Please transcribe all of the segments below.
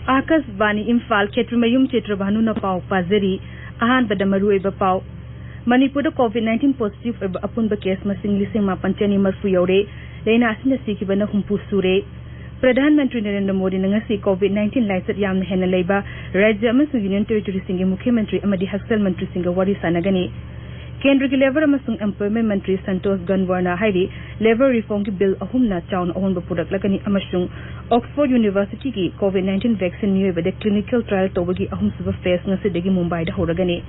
Akasvani Imphal Chitrabhanu na pau pazari ahan badamaru iba pau Manipuri COVID-19 positive apunba case masing lising mapanchani marfu yaure leina asina sikibana humpu sure Pradhan Mantri Narendra Modi ngasi COVID-19 laisat yamna hena leiba Rajya amasung Union Territory singe Mukhy Mantri amadi Haksal Mantri singe wari sanagani Kendra ki Labor amasung Employment Mantri Santosh Ganwarna hairi Labor Reform ki bill ahumna chaun ahunba purak lagani amasung Oxford University ki COVID-19 vaccine niyo ibade clinical trial tobagi ahum suba phase ngasi degi Mumbai da horagani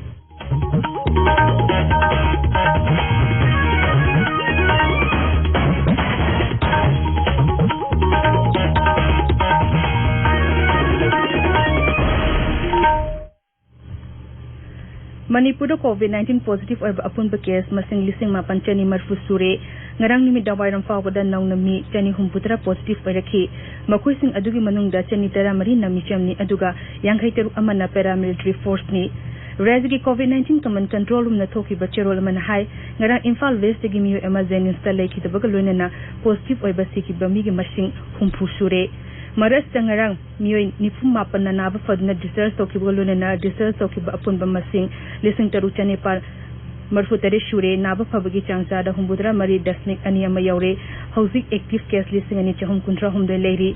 Manipuri COVID-19 positive or apunba case masing lising mapanchani marfu sure ngarang nimit dawairam fawada naunami chani humputra positive oiraki makoi sing adugi manungda chani tara mari nami chamni aduga yanghai teru amana paramilitary force ni Rajagi COVID-19 command control room na thoki bachero man hai ngarang Imphal West gi miyo emergency install ki tabaga loina positive oiba siki bami gi mashing humpu sure Maras tangarang miyo nifum mapan na naba fadna disease toki bolona na disease toki apun bamasing lising tarucha Nepal marfutare shure naba fabagi changsa da humbudra mari dasnik aniyama yaure hauzik active case lising ani chahum kuntra humde leiri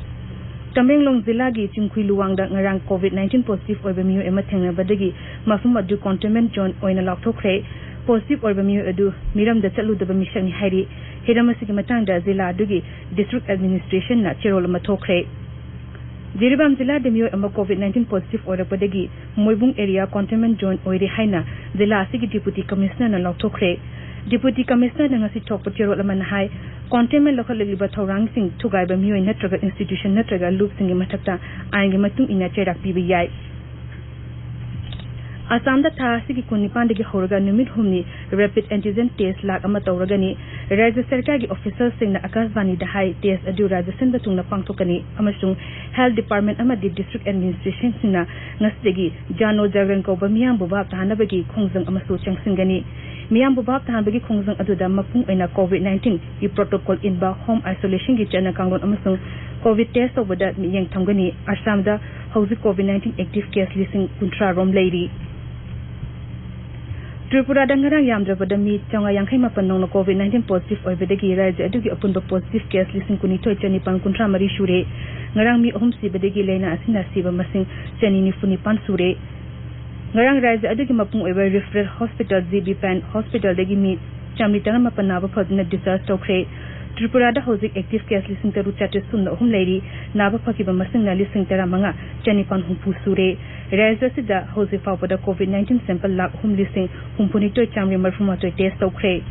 Tamenglong Zilla gi Chingkhui Luwang da ngarang COVID-19 positive oiba miyo ema thengna badagi mafum adu containment zone oina lakthokre positive oiba miyo adu miram da chalu da bamisang ni hairi hiramasi gi matang da Zilla adugi district administration na cherol ma thokre Jiribam Zilla Demio Emma COVID-19 positive order Padagi, Moibung area containment zone Oiri Haina, Zilla Sigi Deputy Commissioner and Loktokre. Deputy Commissioner Nangasi Tokpotero Lamanahai, containment local Libatorang Sing Tugai Bamio in Netraga institution Netraga Loop Singing Matata, Angematung in a Cherak PBI. Assam da Tasiki Kunipandigi Horga Numit Humni, rapid antigen test lag Amatoragani, Raja Serkagi officers sing the Akasvani the high test adu Raja Sendatuna Pangtokani, Amasung, Health Department Amadi District Administration Sina, Nastegi, Jano Jagranko, Miam Bubab Hanabagi, Kongzang Amasu Changsingani, Miam Bubab Hanabagi Kongzang Aduda Mapung in a COVID-19, the protocol in Ba home isolation Gichana Kangon Amasung, COVID test over that Miyang Tongani, Assam da Hausi COVID-19 active case listing Kuntra Rom Lady. Tripura dangarang yamdra badami changa yankhai mapan nong COVID-19 positive oibedegi raja adugi apunba positive case lising kuni toy chani pan kuntra mari shure ngarang mi ohum si bedegi leina asina siba masing chani ni funi pan sure ngarang raja adugi mapung oiba referral hospital GB Pan hospital degi mi chamli tanga mapan naba phadna disaster tokre Tripura da housing active case lising taru chatte sunna ohum leiri naba phakiba masing na lising tara manga chani pan humpu sure Raja sida house fawpada COVID-19 sample lak hum lising humpuni toy chamri marfuma toy test tokre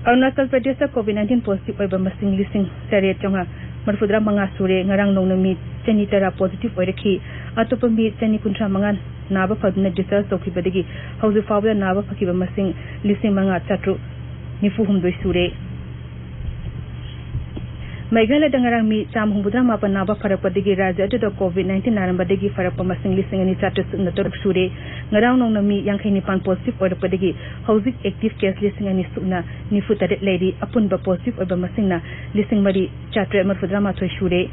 Arunachal Pradesh COVID-19 positive oiba masing lising sare chonga marfudra manga sure ngarang nongnami chani tara positive oiraki atopa mi chani kuntra mangan naba phadna disease tokibadagi house fawda naba phakiba masing lising manga chatru nifu hum doi sure Meghalaya dangarang mi cham humbudra mapa naba farapadigi raja adu COVID-19 narambadigi farapa masing lising ani chatus natoruk sure ngarang nong nami yankhai nipan positive orapadigi housing active case lising ani suna nifu tadet lady apunba positive oba masing na lising mari chatre marfudra ma thoi sure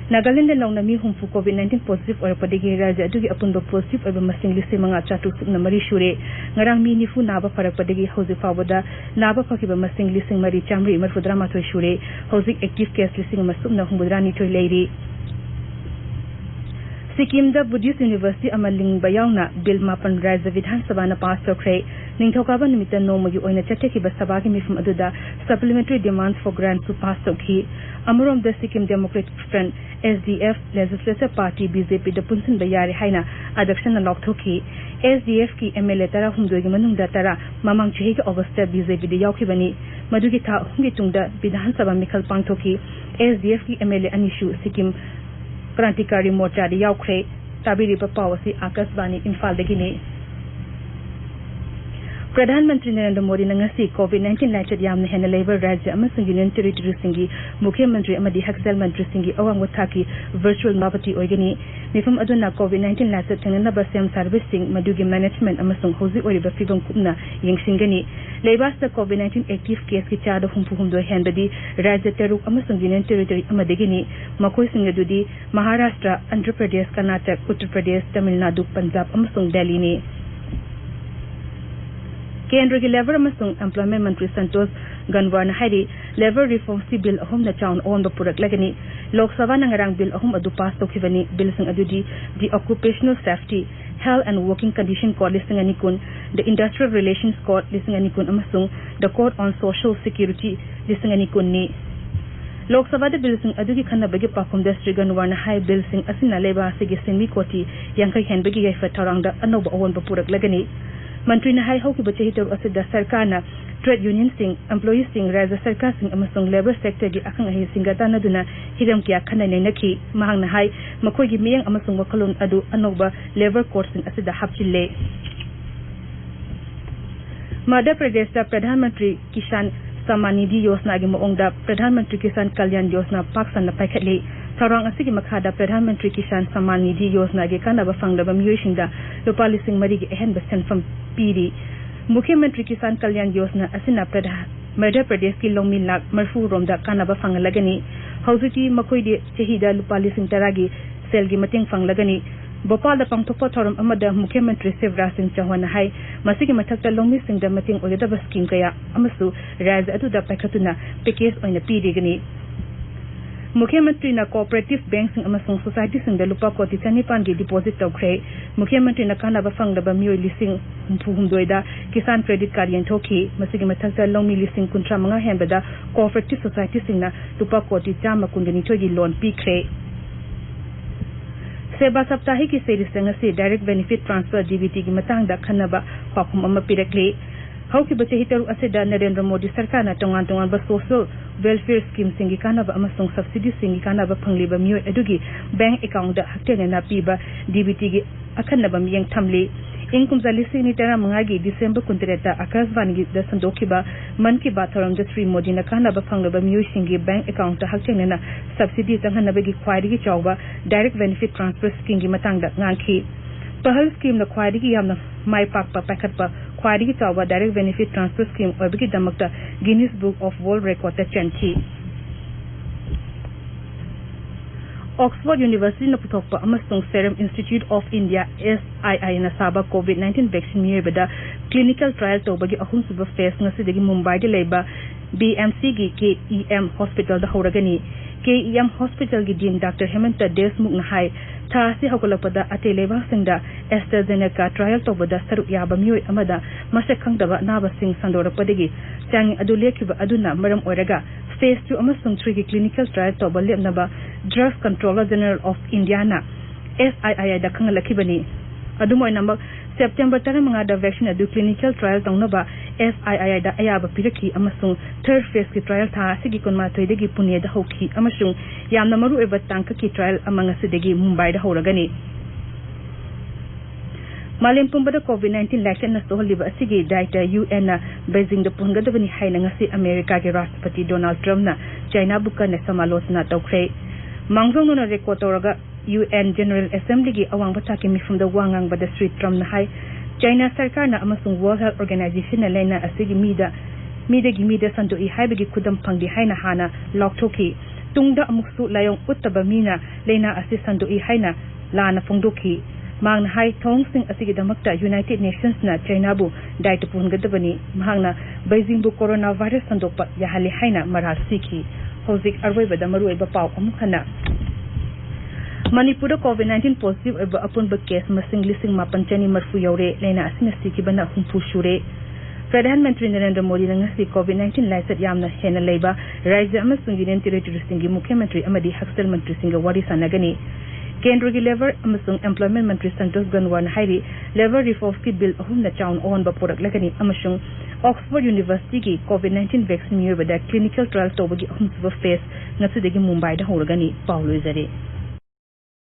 Nagaland long nami humfu COVID-19 positive orapadigi raja adu apunba positive oba masing lising manga chatu suna mari shure ngarang mi nifu naba farapadigi house fawada naba phakiba masing lising mari chamri marfudra ma thoi shure housing active case lising masumna humbudrani thoi leiri Sikkim da Buddhist University amaling bayawna bill mapan Raja Vidhan Sabha na pass tokre ningthokaba nimita nomagi oina chatheki ba sabha ki mifum aduda supplementary demands for grants to pass tokhi amurom the Sikkim Democratic Front SDF Legislative Party BJP da punsin bayari haina adakshan na lokthoki SDF ki MLA tara humdogi manungda tara mamang chehi ki August BJP da yawkhibani madugi tha hungi tungda Vidhan Sabha mikhal pangthoki SDF ki MLA anishu Sikkim Krantikari Morcha di yaukre tabiri papawasi Akasvani Imphal degini Pradhan Mantri Narendra Modi ngasi COVID-19 laichat yamna hena labor rajya amasung Union Territory singi Mukhy Mantri amadi Haksal Mantri singi awang wathaki virtual mabati oigani mifum aduna COVID-19 lasa thangnana ba sem servicing madugi management amasung hozi oriba figam kupna yengsingani leibas da COVID-19 active case ki chada humpu henbadi rajya teruk amasung union territory amadegini makoi singadudi Maharashtra, Andhra Pradesh, Karnataka, Uttar Pradesh, Tamil Nadu, Punjab amasung Delhi ni Kendra ki lever amasung employment mantri Santosh Ganwar hari lever reform si bill ahum na chaun on ba purak lagani Lok Sabha nangarang bill ahum adu pass tokibani bill sing adudi the occupational safety health and working condition code listing ani kun the industrial relations code listing ani kun amasung the code on social security listing ani kun ni Lok Sabha bill sing adugi khanna bagi pakum district Ganwar hai bill sing asina leba sigi singmi koti yangkai hen bagi gai fatarang da anoba on ba purak lagani Mantri na hai hau ki bache hitar asida sarkar na trade union sing employees sing raja sarkar sing amasung labor sector gi akang ahi singata na duna hiram kya khana nei nakhi mahang na hai makoi gi miyang amasung wakalon adu anoba labor court sing asida hapchille Madhya Pradesh da Pradhan Mantri Kisan Samman Nidhi Yojana gi maong da Pradhan Mantri Kisan Kalyan Yojana paksan na paikhatle Tharang asigi makhada Pradhan Mantri Kisan Samman Nidhi Yojana gi kanaba fanglaba miyoshinda lupa lising mari gi ehen basen from piri Mukhyamantri Kisan Kalyan Yojana asina Madhya Pradesh ki longmi lak marfu romda kanaba fanglagani hauzuti makoi de chehida lupa lising taragi selgi mating fanglagani Bhopal da pangthokpa thoram amada Mukhyamantri Shivraj Singh Chauhan hai masigi mathakta longmi sing da mating oida scheme kaya amasu raj adu da paikhatuna package oina pirigani Mukhyamantri na cooperative banks amasung society sing da lupa koti chanipan gi deposit tawkhre Mukhyamantri na kana ba fanglaba mioi lising humdoida kisan credit card yen thoki masigi mathakta longmi lising kuntra manga henbada cooperative society sing na lupa koti chama kungani thogi loan pikre Seba Saptahi ki seri sangasi direct benefit transfer DBT ki matang da khanaba pakum amma pirakle hau ki bache hitaru aseda Narendra Modi sarkar na tongan ba social welfare scheme singi kanaba amasung subsidy singi kanaba phangliba mioi adugi bank account da haktene na piba DBT gi akhanaba miyang thamle ingkum zalisi ni tara mangagi December kuntreta akasvani gi da sandokiba man ki batharam da Sri Modi na kanaba phangliba mioi singi bank account da haktene na subsidy tanghanaba gi khwairi gi chawba direct benefit transfer scheme gi matang da ngangki Pahal scheme na khwairi gi yamna mai pakpa pakatpa khwairi gi chawba direct benefit transfer scheme obigi damakta Guinness Book of World Record ta chanchi Oxford University na puthokpa amasung Serum Institute of India SII na saba COVID-19 vaccine miyebada clinical trial tawbagi ahum suba phase ngasi dagi Mumbai de leba BMC gi KEM hospital da horagani KEM hospital gi din Dr. Hemanta Desmukh na hai tha si hokolapada ate leba singda AstraZeneca trial tawbada saru yaba mioi amada masek khangdaba naba sing sandorapadagi chang adu lekhiba aduna maram oiraga phase 2 amasung 3 gi clinical trial tawba lemnaba Drug Controller General of India na SII da khangalakibani adumoi namak September tara mga da vaccine adu clinical trial tawnaba SII da ayaba piraki amasung third phase ki trial tha sigi kunma thoidagi punya da hoki amasung yamna maru eba tangka ki trial amanga sidagi Mumbai da horagani Malim pumbada COVID-19 election na soholiba asigi daita UN na Beijing da pungadabani haina ngasi America ke Rashtrapati Donald Trump na China buka na samalosna tawkhre Mangjong no record toraga UN General Assembly gi awang bataki mifum da wangang bada street Trump na hai China sarkar na amasung World Health Organization na lena asigi mida sandu I haibagi kudam pangdi haina hana loktoki tungda amuksu layong uttaba mina lena asi sandu I haina lana fungdoki mang na hai thong sing asigi damakta United Nations na China bu daita pungadabani mahang na Beijing bu coronavirus sandokpa yahali haina maral siki Hozik arway bada maru eba pau amukhana Manipuri COVID-19 positive eba apun ba case masing lising mapanchani marfu yaure lena asina siki bana humpu shure Pradhan Mantri Narendra Modi na ngasi COVID-19 laisat yamna hena leiba rajya amasung union territory singi Mukhyamantri amadi Haksal Mantri singa wari sanagani Kendra gi lever amasung employment Mantri Santosh Ganwar na hairi lever reform ki bill ahum na chaun on ba purak lagani amasung Oxford University ki COVID-19 vaccine miyobada clinical trial tawbagi ahum suba phase ngasudagi Mumbai da horagani Paulo Izare